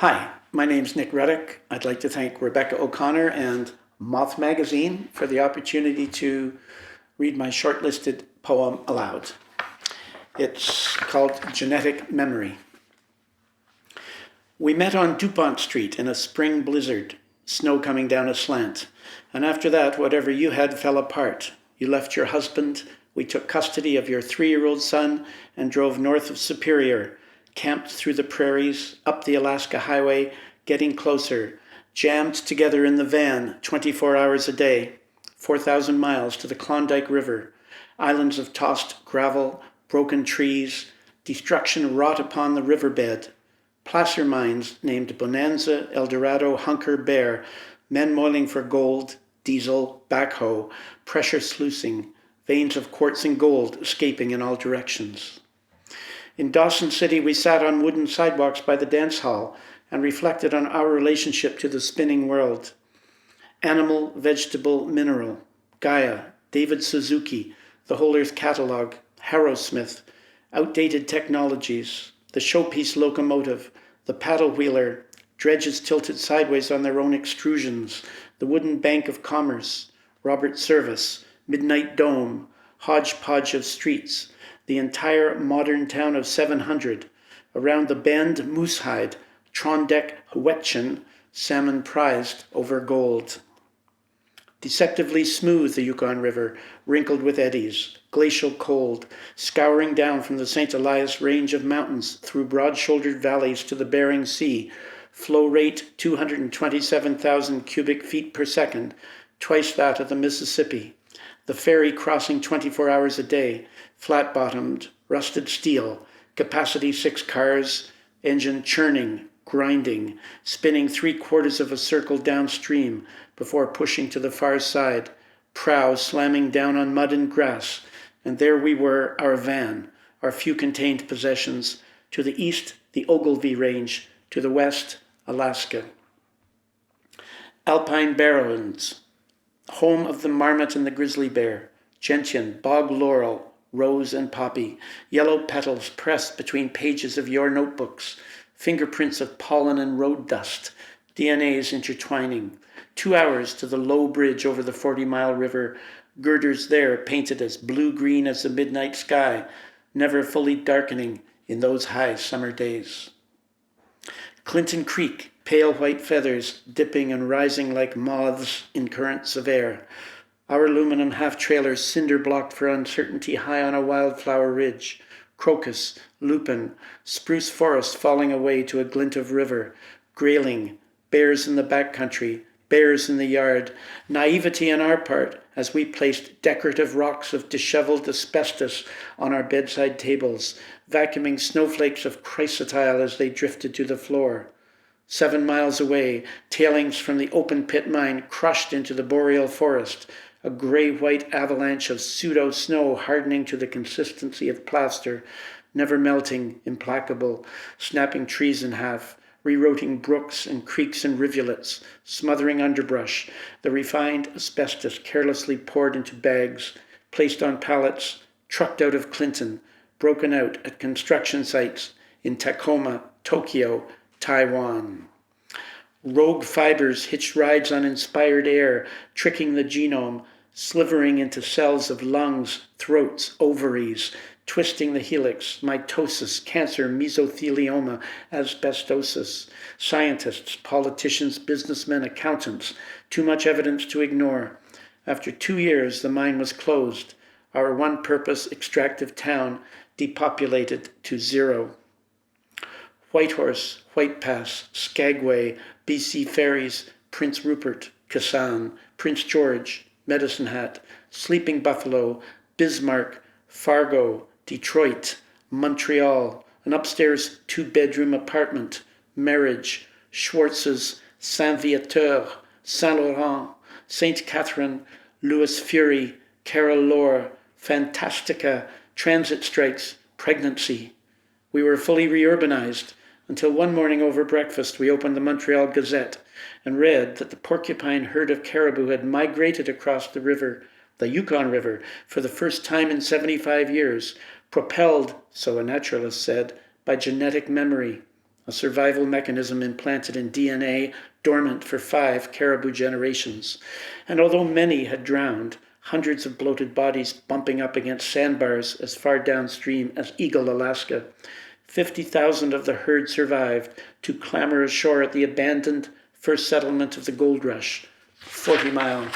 Hi, my name's Nick Ruddock. I'd like to thank Rebecca O'Connor and Moth Magazine for the opportunity to read my shortlisted poem aloud. It's called Genetic Memory. We met on DuPont Street in a spring blizzard, snow coming down aslant, and after that, whatever you had fell apart. You left your husband, we took custody of your 3-year-old son, and drove north of Superior, camped through the prairies, up the Alaska Highway, getting closer, jammed together in the van 24 hours a day, 4,000 miles to the Klondike River, islands of tossed gravel, broken trees, destruction wrought upon the riverbed, placer mines named Bonanza, Eldorado, Hunker, Bear, men moiling for gold, diesel, backhoe, pressure sluicing, veins of quartz and gold escaping in all directions. In Dawson City, we sat on wooden sidewalks by the dance hall and reflected on our relationship to the spinning world. Animal, vegetable, mineral, Gaia, David Suzuki, the Whole Earth Catalog, Harrowsmith, outdated technologies, the showpiece locomotive, the paddle wheeler, dredges tilted sideways on their own extrusions, the wooden bank of commerce, Robert Service, Midnight Dome, hodgepodge of streets, the entire modern town of 700, around the bend, Moosehide, Trondek, Hwetchen, salmon prized over gold. Deceptively smooth the Yukon River, wrinkled with eddies, glacial cold, scouring down from the St. Elias range of mountains through broad-shouldered valleys to the Bering Sea, flow rate 227,000 cubic feet per second, twice that of the Mississippi. The ferry crossing 24 hours a day, flat-bottomed, rusted steel, capacity 6 cars, engine churning, grinding, spinning 3/4 of a circle downstream before pushing to the far side, prow slamming down on mud and grass, and there we were, our van, our few contained possessions, to the east, the Ogilvie Range, to the west, Alaska. Alpine Barrens, home of the marmot and the grizzly bear, gentian, bog laurel, rose and poppy, yellow petals pressed between pages of your notebooks, fingerprints of pollen and road dust, DNAs intertwining, 2 hours to the low bridge over the 40-mile river, girders there painted as blue-green as the midnight sky, never fully darkening in those high summer days. Clinton Creek, pale white feathers dipping and rising like moths in currents of air. Our aluminum half-trailers cinder-blocked for uncertainty high on a wildflower ridge. Crocus, lupin, spruce forest falling away to a glint of river. Grayling, bears in the backcountry, bears in the yard. Naivety on our part as we placed decorative rocks of disheveled asbestos on our bedside tables, vacuuming snowflakes of chrysotile as they drifted to the floor. 7 miles away, tailings from the open pit mine crushed into the boreal forest, a gray-white avalanche of pseudo-snow hardening to the consistency of plaster, never melting, implacable, snapping trees in half, rewriting brooks and creeks and rivulets, smothering underbrush, the refined asbestos carelessly poured into bags, placed on pallets, trucked out of Clinton, broken out at construction sites in Tacoma, Tokyo, Taiwan. Rogue fibers hitched rides on inspired air, tricking the genome, slivering into cells of lungs, throats, ovaries, twisting the helix, mitosis, cancer, mesothelioma, asbestosis. Scientists, politicians, businessmen, accountants, too much evidence to ignore. After 2 years, the mine was closed. Our one-purpose extractive town depopulated to 0. Whitehorse, White Pass, Skagway, BC Ferries, Prince Rupert, Kassan, Prince George, Medicine Hat, Sleeping Buffalo, Bismarck, Fargo, Detroit, Montreal, an upstairs 2-bedroom apartment, Marriage, Schwartz's, Saint-Viateur, Saint-Laurent, St. Catherine, Louis Fury, Carol Lore, Fantastica, transit strikes, pregnancy. We were fully reurbanized until one morning over breakfast we opened the Montreal Gazette and read that the porcupine herd of caribou had migrated across the river, the Yukon River, for the first time in 75 years, propelled, so a naturalist said, by genetic memory. a survival mechanism implanted in DNA, dormant for 5 caribou generations. And although many had drowned, hundreds of bloated bodies bumping up against sandbars as far downstream as Eagle, Alaska, 50,000 of the herd survived to clamber ashore at the abandoned first settlement of the gold rush, 40 Mile.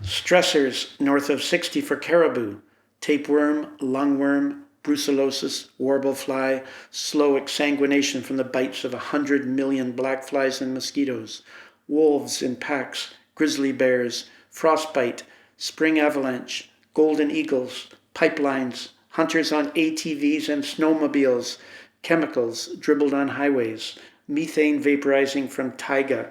Stressors north of 60 for caribou, tapeworm, lungworm, brucellosis, warble fly, slow exsanguination from the bites of 100 million black flies and mosquitoes, wolves in packs, grizzly bears, frostbite, spring avalanche, golden eagles, pipelines, hunters on ATVs and snowmobiles, chemicals dribbled on highways, methane vaporizing from taiga,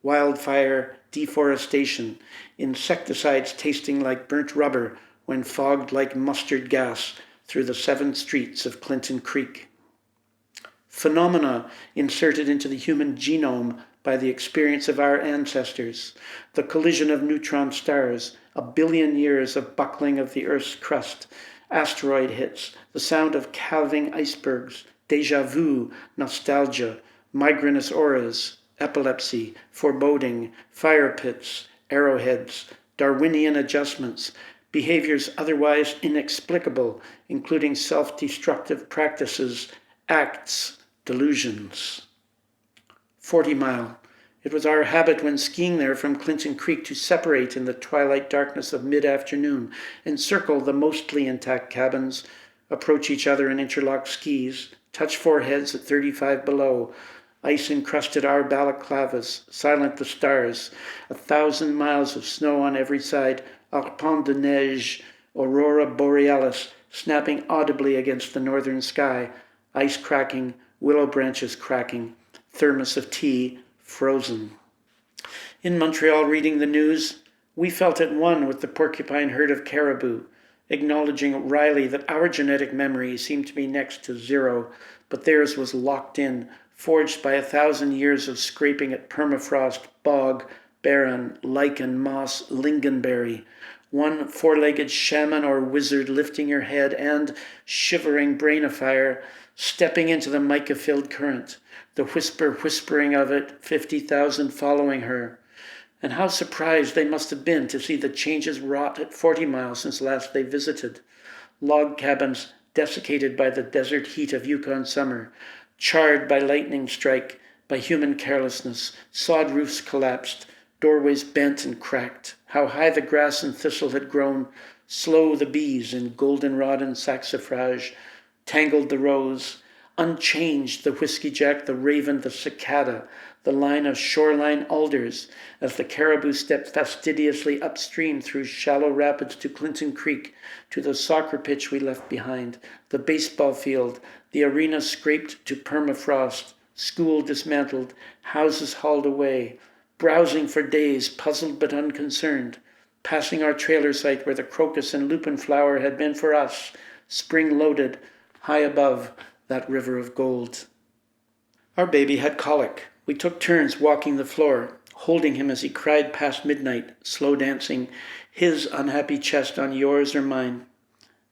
wildfire, deforestation, insecticides tasting like burnt rubber when fogged like mustard gas through the 7 streets of Clinton Creek. Phenomena inserted into the human genome by the experience of our ancestors, the collision of neutron stars, a billion years of buckling of the Earth's crust, asteroid hits, the sound of calving icebergs, déjà vu, nostalgia, migrainous auras, epilepsy, foreboding, fire pits, arrowheads, Darwinian adjustments, behaviors otherwise inexplicable, including self-destructive practices, acts, delusions. 40 Mile. It was our habit when skiing there from Clinton Creek to separate in the twilight darkness of mid-afternoon, encircle the mostly intact cabins, approach each other in interlocked skis, touch foreheads at 35 below, ice-encrusted our balaclavas, silent the stars, 1,000 miles of snow on every side, arpent de neige, aurora borealis snapping audibly against the northern sky, ice cracking, willow branches cracking, thermos of tea frozen. In Montreal, reading the news, we felt at one with the porcupine herd of caribou, acknowledging wryly that our genetic memory seemed to be next to zero, but theirs was locked in, forged by 1,000 years of scraping at permafrost, bog, barren, lichen, moss, lingonberry, one 4-legged shaman or wizard lifting her head and, shivering brain afire, stepping into the mica-filled current, the whispering of it, 50,000 following her. And how surprised they must have been to see the changes wrought at 40 Mile since last they visited. Log cabins desiccated by the desert heat of Yukon summer, charred by lightning strike, by human carelessness, sod roofs collapsed, doorways bent and cracked, how high the grass and thistle had grown, slow the bees in goldenrod and saxifrage, tangled the rose, unchanged the whiskey-jack, the raven, the cicada, the line of shoreline alders, as the caribou stepped fastidiously upstream through shallow rapids to Clinton Creek, to the soccer pitch we left behind, the baseball field, the arena scraped to permafrost, school dismantled, houses hauled away, browsing for days, puzzled but unconcerned, passing our trailer site where the crocus and lupin flower had been for us, spring-loaded, high above that river of gold. Our baby had colic. We took turns walking the floor, holding him as he cried past midnight, slow dancing, his unhappy chest on yours or mine.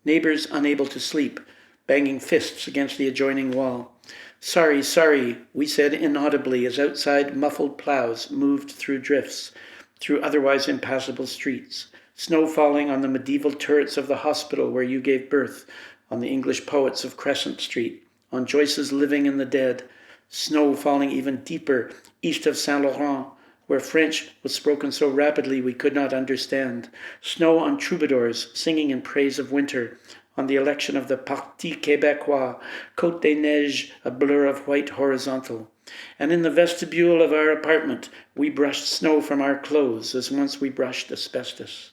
Neighbors unable to sleep, banging fists against the adjoining wall. Sorry, sorry, we said inaudibly as outside muffled plows moved through drifts, through otherwise impassable streets, snow falling on the medieval turrets of the hospital where you gave birth, on the English poets of Crescent Street, on Joyce's Living in the Dead, snow falling even deeper east of Saint Laurent, where French was spoken so rapidly we could not understand, snow on troubadours singing in praise of winter, on the election of the Parti Québécois, Côte des Neiges, a blur of white horizontal. And in the vestibule of our apartment, we brushed snow from our clothes as once we brushed asbestos.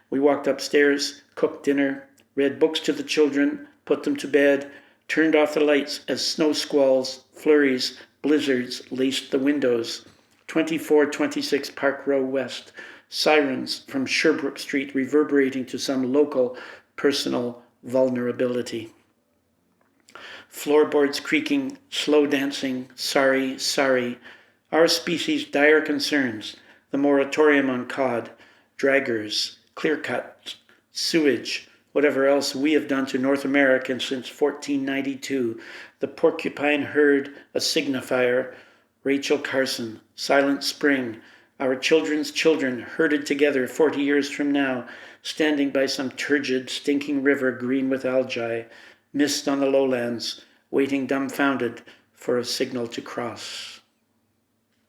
We walked upstairs, cooked dinner, read books to the children, put them to bed, turned off the lights as snow squalls, flurries, blizzards laced the windows. 2426 Park Row West, sirens from Sherbrooke Street reverberating to some local, personal vulnerability. Floorboards creaking, slow dancing, sorry, sorry. Our species' dire concerns, the moratorium on cod, draggers, clear cuts, sewage, whatever else we have done to North America since 1492. The porcupine herd, a signifier. Rachel Carson, Silent Spring. Our children's children herded together 40 years from now, standing by some turgid, stinking river green with algae, mist on the lowlands, waiting dumbfounded for a signal to cross.